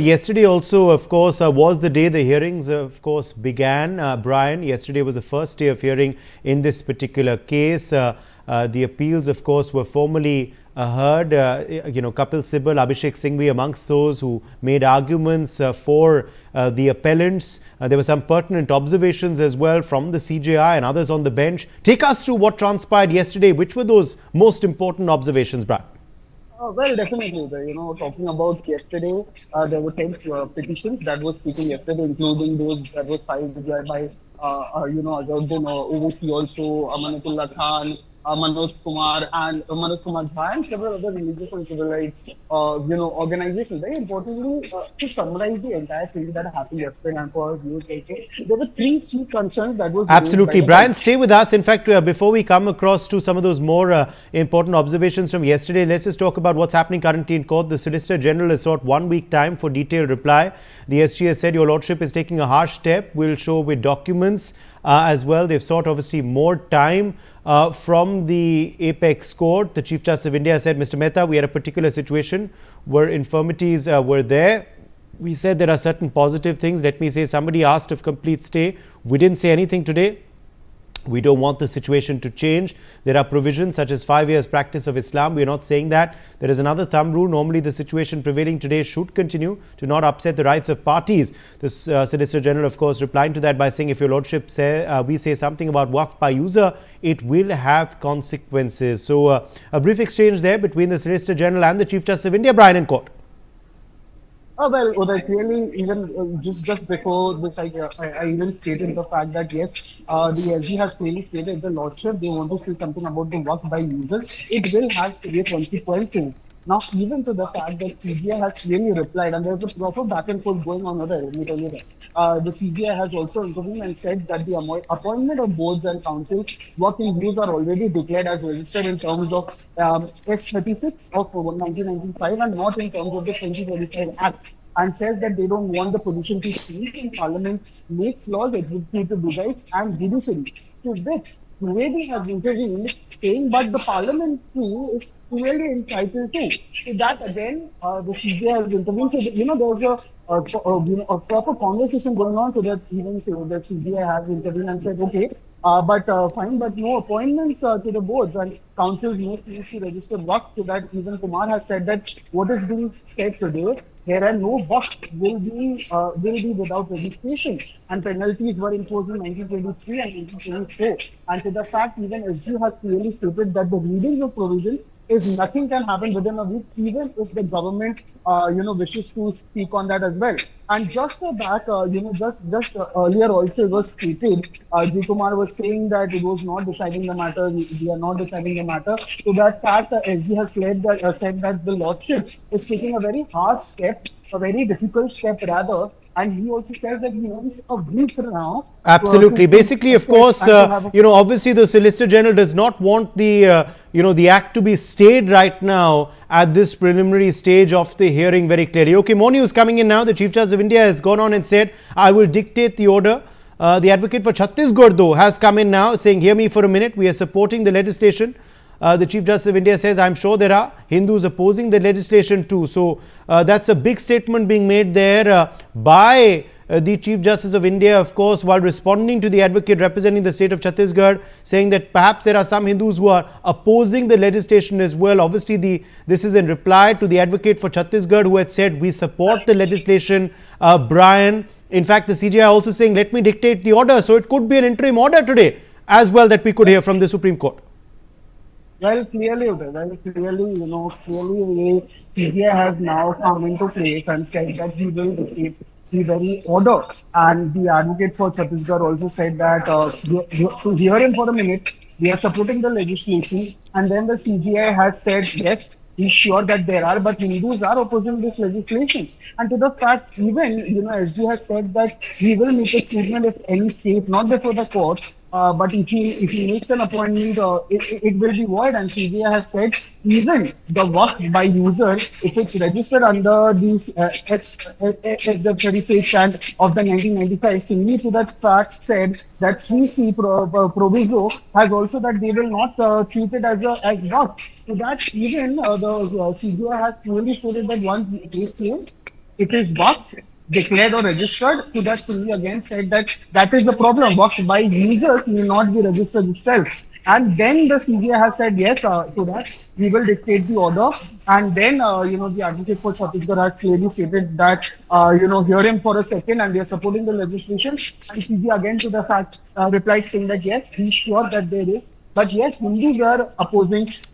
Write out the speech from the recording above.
Yesterday also, of course, was the day the hearings, of course, began. Brian, yesterday was the first day of hearing in this particular case. The appeals, of course, were formally heard. Kapil Sibal, Abhishek Singhvi amongst those who made arguments for the appellants. There were some pertinent observations as well from the CJI and others on the bench. Take us through what transpired yesterday. Which were those most important observations, Brian? Well, definitely. Talking about yesterday, there were 10 petitions that were speaking yesterday, including those that were filed by, Azharuddin Owaisi, also Amanatullah Khan, Manoj Kumar Jha, and several other religious and civil rights, organizations. Very importantly, to summarize the entire thing that happened yesterday and for news also, there were three key concerns that was absolutely. Brian, stay with us. In fact, before we come across to some of those more important observations from yesterday, let's just talk about what's happening currently in court. The Solicitor General has sought 1 week time for detailed reply. The SG has said, your Lordship is taking a harsh step. We'll show with documents as well. They've sought obviously more time from the apex court. The Chief Justice of India said, Mr. Mehta, we had a particular situation where infirmities were there. We said there are certain positive things. Let me say, somebody asked of complete stay. We didn't say anything today. We don't want the situation to change. There are provisions such as 5 years practice of Islam. We are not saying that. There is another thumb rule. Normally, the situation prevailing today should continue to not upset the rights of parties. The Solicitor General, of course, replying to that by saying, if your Lordship we say something about Waqf by user, it will have consequences. So a brief exchange there between the Solicitor General and the Chief Justice of India, Brian, in court. Well, Uday, clearly, even just before this, I even stated the fact that yes, the SG has clearly stated the Lordship, they want to say something about the Waqf by users. It will have severe consequences. Now, even to the fact that CBI has clearly replied, and there's a proper back and forth going on there, let me tell you that. The CBI has also intervened and said that the appointment of boards and councils working groups are already declared as registered in terms of S36 of 1995 and not in terms of the 2025 Act. And says that they don't want the position to change in Parliament, makes laws, executive decides, and judiciary. To which Trivedi has intervened, saying, but the Parliament too is clearly entitled to. So that again, the CBI has intervened. So there's a proper conversation going on, so that even so that CBI has intervened and said, okay, fine, but no appointments to the boards and councils need to register Waqf. So that even Kumar has said that what is being said today, here and no Waqf will be without registration, and penalties were imposed in 1923 and 1924. And to the fact, even SG has clearly stated that the reading of provision is nothing can happen within a week, even if the government, wishes to speak on that as well. And just back, earlier also it was stated, G. Kumar was saying that it was not deciding the matter, we are not deciding the matter. So that fact, SG has said that the Lordship is taking a very hard step, a very difficult step rather. And he also says that he wants a week now. Absolutely. Basically, of course, obviously the Solicitor General does not want the, the act to be stayed right now at this preliminary stage of the hearing very clearly. Okay, more news coming in now. The Chief Justice of India has gone on and said, I will dictate the order. The advocate for Chhattisgarh, though, has come in now saying, hear me for a minute. We are supporting the legislation. The Chief Justice of India says, I'm sure there are Hindus opposing the legislation too. So that's a big statement being made there by the Chief Justice of India, of course, while responding to the advocate representing the state of Chhattisgarh, saying that perhaps there are some Hindus who are opposing the legislation as well. Obviously, this is in reply to the advocate for Chhattisgarh who had said, we support the legislation, Brian. In fact, the CJI also saying, let me dictate the order. So it could be an interim order today as well that we could hear from the Supreme Court. Well, clearly, CBI has now come into place and said that he will dictate the very order. And the advocate for Chhattisgarh also said that to hear him for a minute, we are supporting the legislation. And then the CGI has said, yes, he's sure that there are, but Hindus are opposing this legislation. And to the fact, even, SG has said that he will make a statement if any state, not before the court, but if he makes an appointment, it will be void. And CBI has said even the Waqf by user, if it's registered under these SW36 and of the 1995, similarly to that fact said that 3C proviso has also that they will not treat it as Waqf. So that even the CBI has clearly stated that once they came, it is Waqf declared or registered. To that, Sunni again said that that is the problem. Waqf by users will not be registered itself. And then the CJI has said yes to that. We will dictate the order. And then, the advocate for Chhattisgarh has clearly stated that, hear him for a second and they are supporting the legislation. And CJI again to the fact replied saying that yes, he's sure that there is. But yes, Hindus are opposing